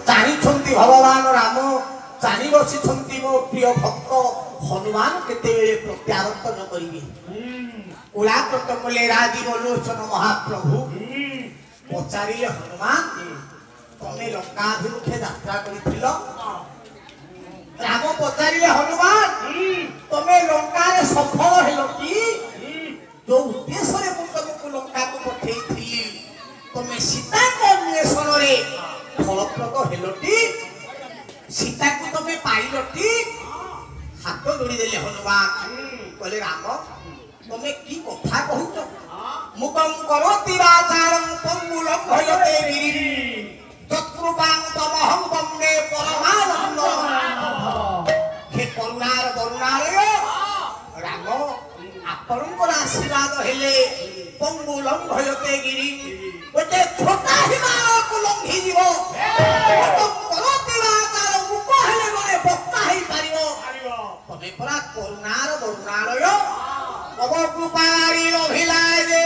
जानी भगवान राम जानी बसी मो प्रिय भक्त हनुमान केतेबेले प्रत्यावर्तन करिवे कुलाकृत कले राजीव लोचन महाप्रभु पचारिले हनुमान तमे लंकाभिमुखे यात्रा करिथिलो राम पचारिले हनुमान तमे लंकारे सफल हेलो कि जो उद्देश्य रे मु तुमको लंका को पठेइथिली तमे सीता को अन्वेषण रे फलप्रद हेलोटी सीता को तमे पाइलोटी हाथ जोड़ी देले हनुमान कहले राम तमे की कथा कहूछ मुकम करोति वाचारं पंगुलं भयते गिरि तत्कृपां तमहं वन्दे परमानंद हे करुणार करुणालय राम आपणकर आशीर्वाद हेले पंगुलं भयते गिरि गोटे छोटा हिमालय को लंघी जीव मुकम करोति वाचारं मुक हेले गने बक्ता हेई पारिबो तमे परा करुणार करुणालय अब कृपारी अभिलाषे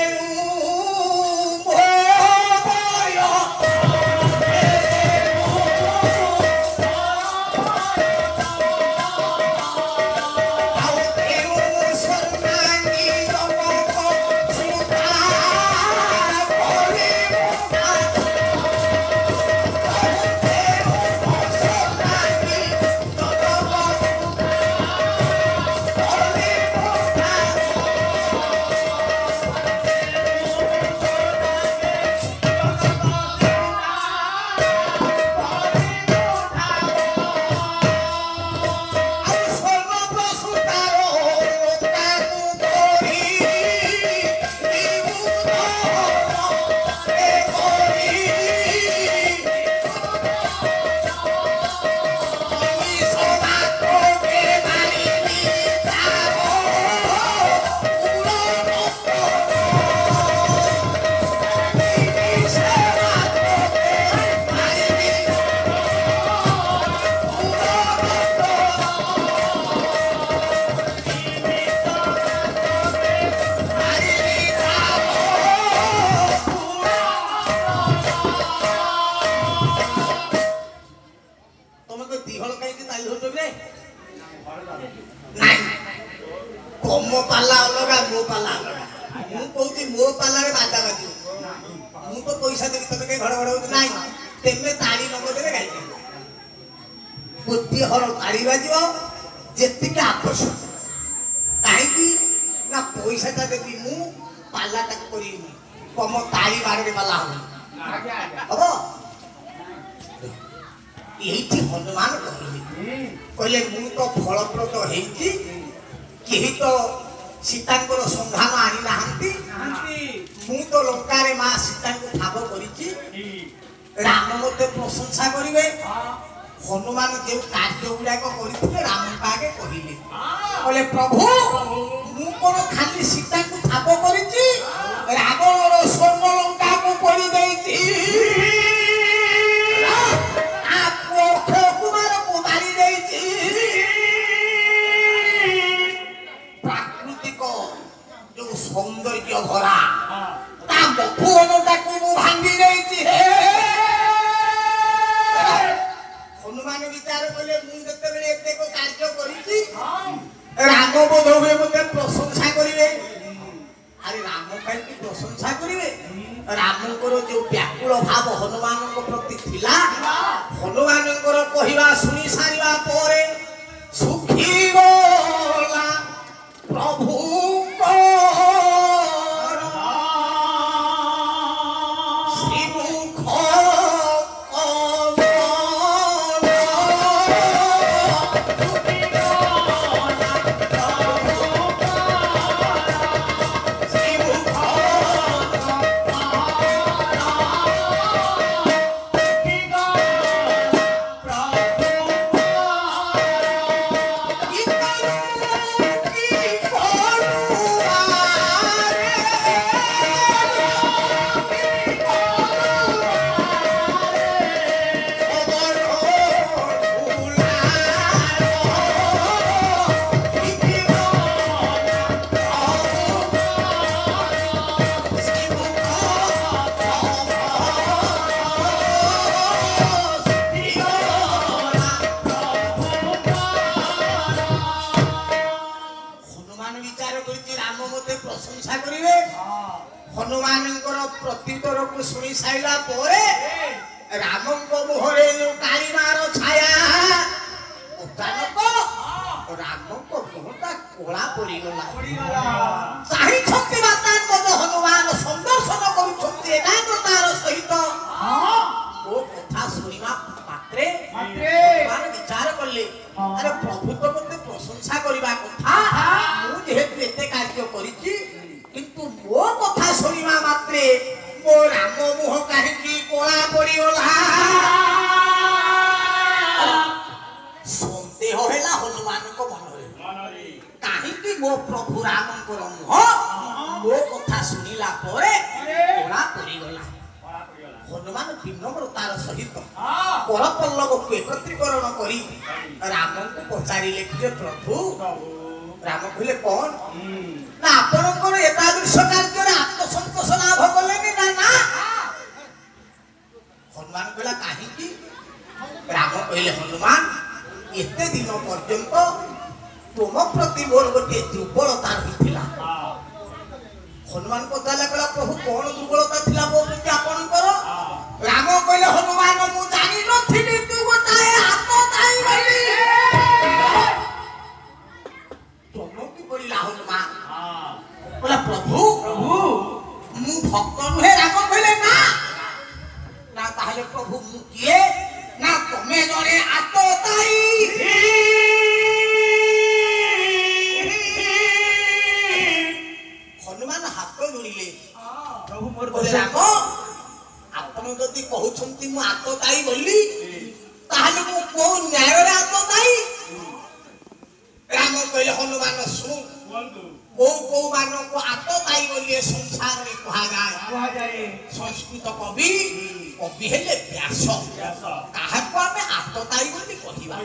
हनुमान कहले मु तो फलप्रद हेची केही तो सीतांकर संधान आनी नाहंती मु तो लंका रे मां सीता को ठाब करिची राम मते प्रशंसा करिवे हनुमान जे कार्य गुडा को करिथिले राम कागे कहिले कहले प्रभु मु कोन खाली सीता को ठाब करिची रावण रो स्वर्ण लंका को पड़ी देइची सौंदर्य भरा भांगी रही हनुमान विचार कले मुझे कार्य कर राम बोध हुए मते प्रशंसा करेंगे अरे राम कहीं प्रशंसा करेंगे रामकर जो व्याकुल भाव हनुमान प्रति थिला हनुमान कहवा शुणी सारा पर सुखी गला प्रभु ହନୁମାନଙ୍କର ପ୍ରତ୍ୟୁତ୍ତର କୁ ଶୁଣି ସାଇଲା ପରେ ରାମଙ୍କ ମୁହଁରେ ଯୋଉ କାଳିମାର ଛାୟା ଅଚାନକ ରାମଙ୍କ ମୁହଁଟା କଳା ପଡ଼ିଗଲା। ଚାହିଁଛନ୍ତି ମାତାଙ୍କର ହନୁମାନ ସଂଦର୍ଶନ କରୁଛନ୍ତି ଏକାଗ୍ରତାର ସହିତ। ମୋ କଥା ଶୁଣିବା ମାତ୍ରେ ହନୁମାନ ବିଚାର କଲେ ଆରେ ପ୍ରଭୁ ତ ମୋତେ ପ୍ରଶଂସା କରିବା କଥା, ମୁଁ ଯେହେତୁ ଏତେ କାର୍ଯ୍ୟ କରିଛି କିନ୍ତୁ ମୋ କଥା ଶୁଣିବା ମାତ୍ରେ ମୋ ରାମ ମୁହଁ କାହିଁକି କଳା ପଡ଼ିଗଲା? ସନ୍ଦେହ ହେଲା ହନୁମାନଙ୍କ ମନରେ, କାହିଁକି ମୋ ପ୍ରଭୁ ରାମଙ୍କର ମୁହଁ ମୋ କଥା ଶୁଣିଲା ପରେ କଳା ପଡ଼ିଗଲା। ହନୁମାନ ବିନମ୍ରତାର ସହିତ କରପଲ୍ଲବକୁ ଏକତ୍ରୀକରଣ କରି ରାମଙ୍କୁ ପଚାରିଲେ ଯେ ପ୍ରଭୁ। ରାମ କହିଲେ କଣ ନା ଆପଣଙ୍କର ଏତାଦୃଶ କାର୍ଯ୍ୟରେ ଆତ୍ମସନ୍ତୋଷ ଲାଭ କଲେନି ନା? ନା। ହନୁମାନ କହିଲା କାହିଁକି? ରାମ କହିଲେ ହନୁମାନ ଏତେ ଦିନ ପର୍ଯ୍ୟନ୍ତ ତୁମ ପ୍ରତି ମୋର ଗୋଟିଏ ଦୁର୍ବଳତା ରହିଥିଲା। ହନୁମାନ ପଚାରିଲା କହିଲା ପ୍ରଭୁ କଣ ଦୁର୍ବଳତା ଥିଲା ମୋ ପ୍ରତି ଆପଣଙ୍କର? ରାମ କହିଲେ ହନୁମାନ ମୁଁ ଜାଣିନଥିଲି ତୁ ଗୋଟାଏ ଆତତାୟୀ ବୋଲି। ଚମକି ପଡ଼ିଲା ହନୁମାନ କହିଲା ପ୍ରଭୁ ମୁଁ ଭକ୍ତ ନୁହେଁ? ରାମ କହିଲେ ନା। ନା ତାହେଲେ ପ୍ରଭୁ ମୁଁ କିଏ? ନା ତମେ ଜଣେ ଆତତାୟୀ। ହନୁମାନ ହାତ ଯୋଡ଼ିଲେ ପ୍ରଭୁ ମୋର ରାମ ଆପଣ ଯଦି କହୁଛନ୍ତି ମୁଁ ଆତତାୟୀ ବୋଲି ତାହେଲେ ମୁଁ କୋଉ ନ୍ୟାୟରେ ଆତତାୟୀ? ରାମ କହିଲେ ହନୁମାନ ଶୁଣ କୋଉ କୋଉ ମାନଙ୍କୁ ଆତତାୟୀ ବୋଲି ଏ ସଂସାରରେ କୁହାଯାଏ। ସଂସ୍କୃତ କବି ହେଲେ ବ୍ୟାସ, କାହାକୁ ଆମେ ଆତତାୟୀ ବୋଲି କହିବା?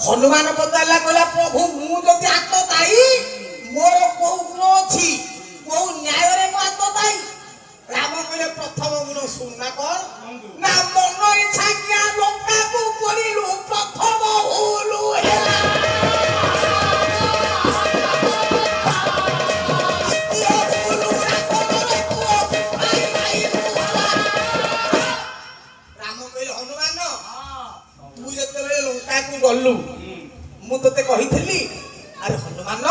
हनुमान पचारा कहला प्रभु मु जदि आततायी मोर को गुण अछि को न्याय रे मु आततायी? राम कहले प्रथम गुण सुनना कोन ना मन इच्छा किया लंका को करिलु प्रथम होलु हेला। राम कहले हनुमान तू जते लंका को गलु मु तते कहिथिली अरे हनुमान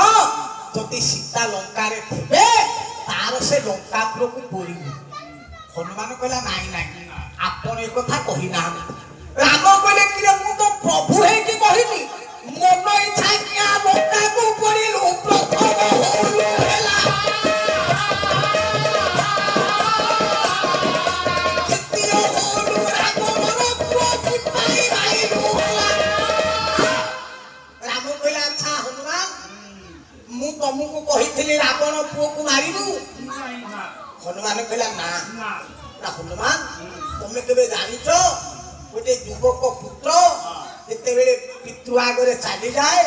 जति सीता लंका रे थिबे तार से लंकापुर को पोरिबु। हनुमान कहला नाही नाही आपण ए कथा कहि ना। राम कहले कि मु तो प्रभु है कि कहिनी मन इच्छा किया लंका को पोरिलु प्रथम होलु हेला। द्वितीय होलु राम मन पुओ पुताई भाईलु हेला। राम कहला अच्छा हनुमान मु तुमको कहिथिली रावण पुओ को मारिबु? हनुमान कहला ना ना हनुमान तुम केबे जानिचो गोटे युवक पुत्र जेतेबेले पितृ आगरे चली जाए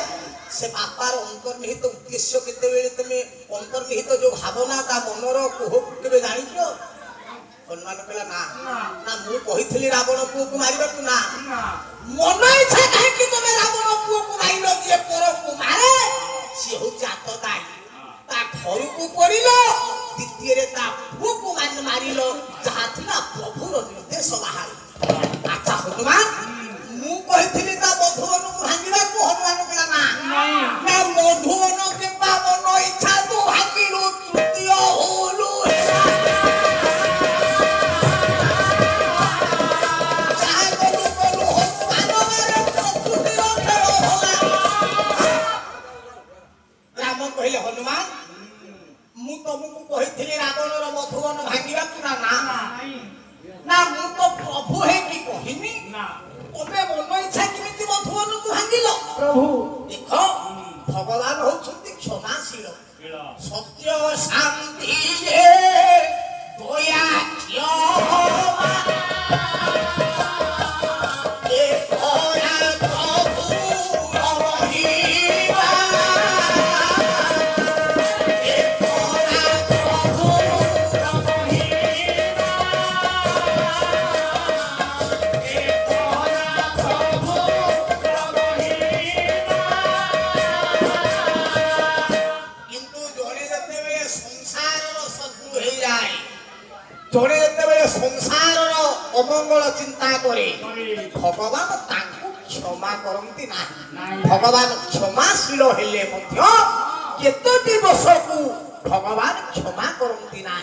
से बापार अंतर्निहित उद्देश्य केतेबेले तुमे अंतर्निहित जो भावना ता मनर कोह केबे जानिचो? हनुमान कहला ना ना मु कहिथिली रावण पुओ को मारिबा तू ना मन इच्छा काहे कि तुमे रावण पुओ को मारिलो जे पर को मारे से हो जातताई ता घर को करिलो द्वितीय रे ता पुओ को मारिलो जहा थिला प्रभुर निर्देश बाहर। अच्छा हनुमान मु कहिथिली ता मधुवन को भांगिबा को? हनुमान कहला ना ना मधुवन के मन इच्छा तू भांगिलो तृतीय होलु हेला। प्रभु देख भगवान होउछन्ति क्षमाशील सत्य शांति दया क्षमा जड़े जिते संसार अमंगल चिंता करे भगवान तांको क्षमा करती ना भगवान क्षमाशील हेले केतोटी दोष को भगवान क्षमा करती ना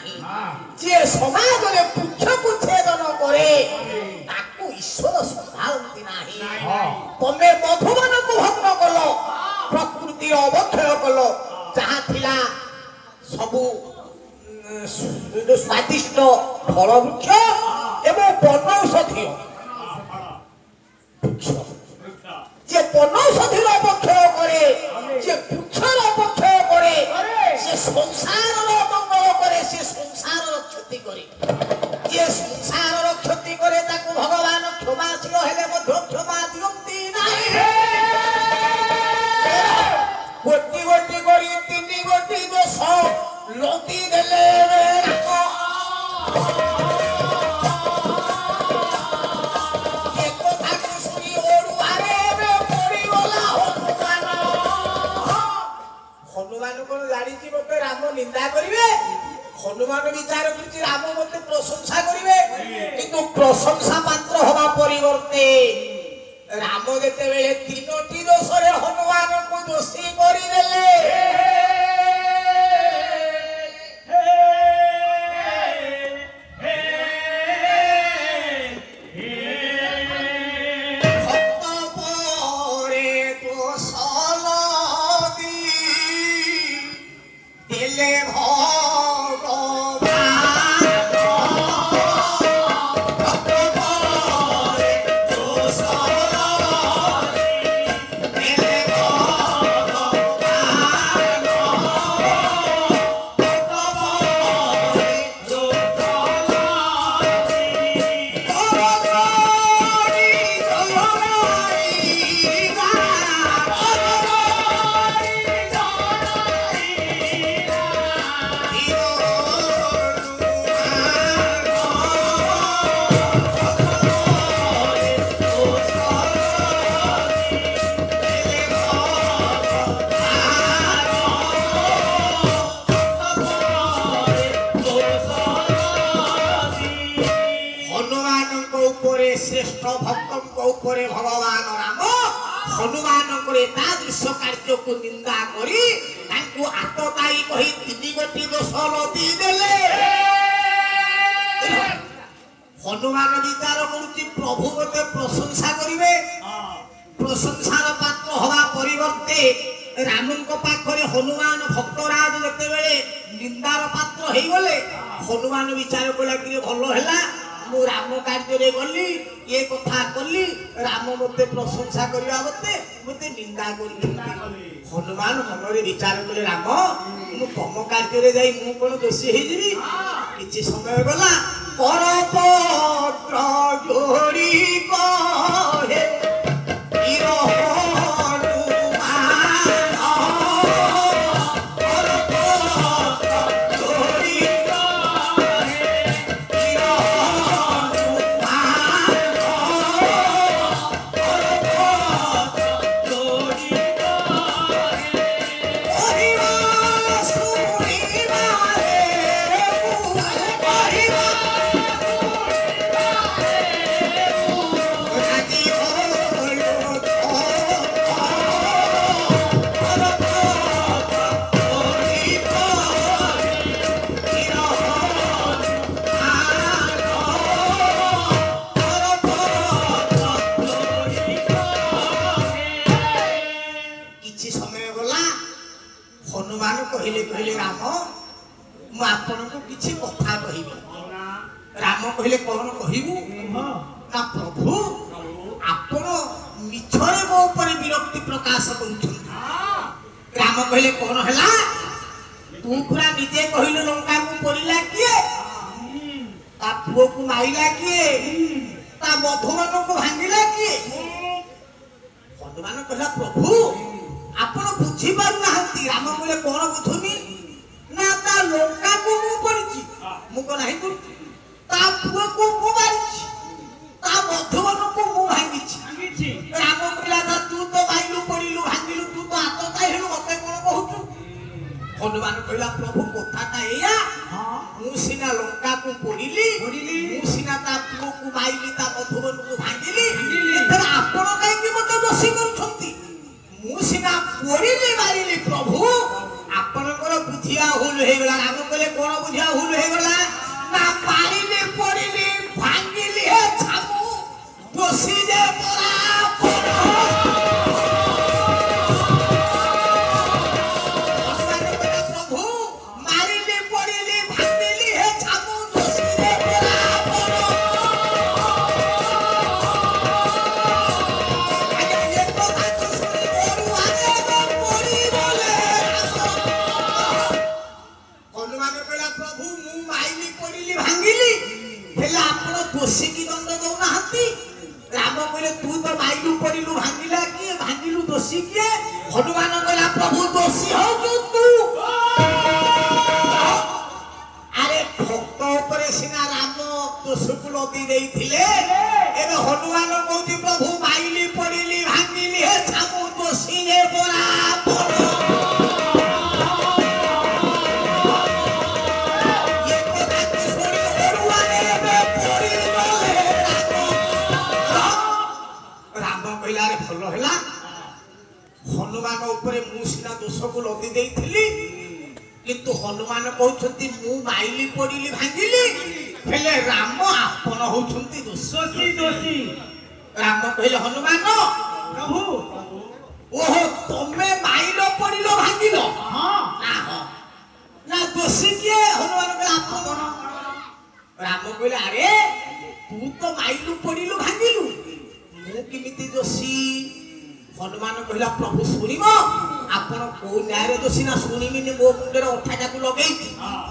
जे समाज रे पुच्छ छेदन करे ताको ईश्वर संभालती ना तमे मधुबन को भग्न कल प्रकृति अवक्षय कल जहाँ थिला सबू स्वादिष्ट फल वृक्ष एवं वनौषधि वृक्ष जे वनौषधि अवक्षय करे जे वृक्षर अवक्षय करे से संसार मंगल करे से संसार क्षति करे जे संसार क्षति करे ताको भगवान क्षमाशील हेले मध्य क्षमा दियंती नाही गोटी गोटी करी तीन गोटी दोष लोटी देले राम निंदा करिवे हनुमान विचार करछि राम मते प्रशंसा करिवे किंतु प्रशंसा मात्र होबा परिवर्ते राम जेते बेले तीनोटी दोषरे हनुमान को दोषी करि देले श्रेष्ठ भक्त भगवान राम हनुमान कार्य को निंदा करी आतताई कही तीन गोटी दोष लदी देले हनुमान विचार करुची प्रभु मते प्रशंसा करिवे प्रशंसार पात्र हवा परिवर्ते रामन को पाखरे हनुमान भक्तराज जते बेले निंदार पात्र हेई गले हनुमान विचार कला कि भलो हैला मु राम कार्य रे गली ये कथा कली राम मते प्रशंसा करिया मते निंदा करी हनुमान मन रे विचार कले राम मु तम कार्य रे जाई मु कोन दोषी हे जिवि किछि समय गला परपत्र जोड़ी कहे इरो कहले राम मु आपन को किछि कथा कहिबी राम कहले कोन कहिबू ना प्रभु आपन मिछरे मो ऊपर विरक्ति प्रकाश करूछन राम कहले कोन हला तू पूरा निजे कहिलो लंका को पोरिला किए ता पुओ को माइला किए ता मधुमन को भांगिला किए हनुमान कहला प्रभु आपण बुझी पारु नाहंती राम कहले कोन बुझुनी ना ता लंका को मु पड़िची मु को नाही कर ता पुओ को मु मारिची ता मधुमन को मु भांगिची राम कहला तू तो बाइलु पड़िलु भांगिलु तू तो हाथ ताई हेलु मते कोन कहू हनुमान कहला प्रभु कथाटा एया मु सिना लंका को पोरिली मु सिना ता पुओ को माइली ता मधुबन को भांगिली एतर आपण काई कि मते दोषी करूछंती मु सिना पोरिली मारिली प्रभु आपनकर बुझिया हुल हे गला राम कहले कोन बुझिया हुल हे गला ना मारिली पोरिली भांगिली हे छामु दोषी जे परा दोषी की दंड दौ नाहंती राम कहले तू तो माइलु पड़िलु भांगिला किए भांगिलु दोषी किए हनुमान कहला प्रभु दोषी हो तू अरे भक्त ऊपर सिना राम दोष को लदी देइथिले एबे हनुमान कहउती प्रभु माइली पड़िली भांगिली हे छामु दोषी रे बराबर हनुमान ऊपर मु सिना दोष को लदी देइथिली किंतु हनुमान कहउछंती मु माइली पड़िली भांगिली हेले राम आपन होउछंती दोषी राम कहले हनुमान प्रभु ओहो तमे माइलो पड़िलो भांगिलो ना दोषी के हनुमान कहले आपन राम कहले अरे तू तो माइलु पड़िलु भांगिलु मु किमिति दोषी हनुमान कहला प्रभु सुनिबो आपण को न्याय दोषी ना सुनिमिनी मो मुंडर अठाटा को लगेई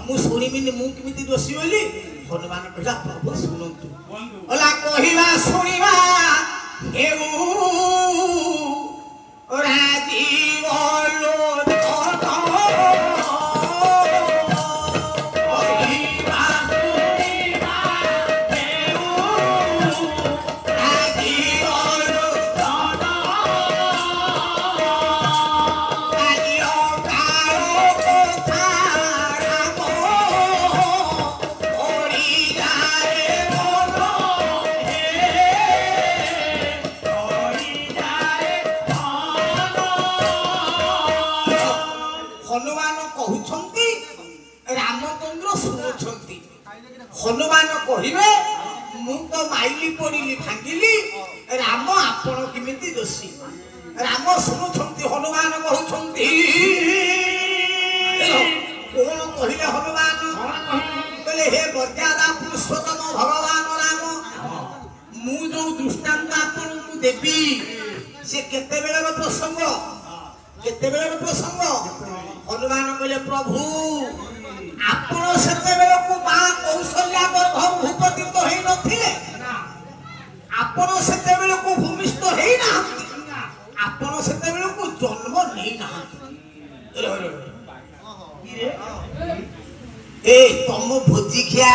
मु सुनिमिनी मु किमिति दोषी होली हनुमान कहला प्रभु सुनंतु ओला कहिला सुनिबा हेउ राजीव लो हनुमान कहिबे मु तो माइली पड़िली भांगिली राम आपण किमिति दोषी राम सुनुछंती हनुमान कहउछंती कोन कहिले हनुमान कहले हे मर्यादा पुरुषोत्तम भगवान राम मु जो दृष्टांत आपण को देबी से केते बेलर प्रसंग हनुमान कहले प्रभु आपण सेते बेल को मा कौशल्या गर्भ भूपति तो हेई नथिले आपण सेते बेल को भूमिष्ठ हेई नाहंती आपण सेते बेल को जन्म नै नाहंती ए तम भोजी खिया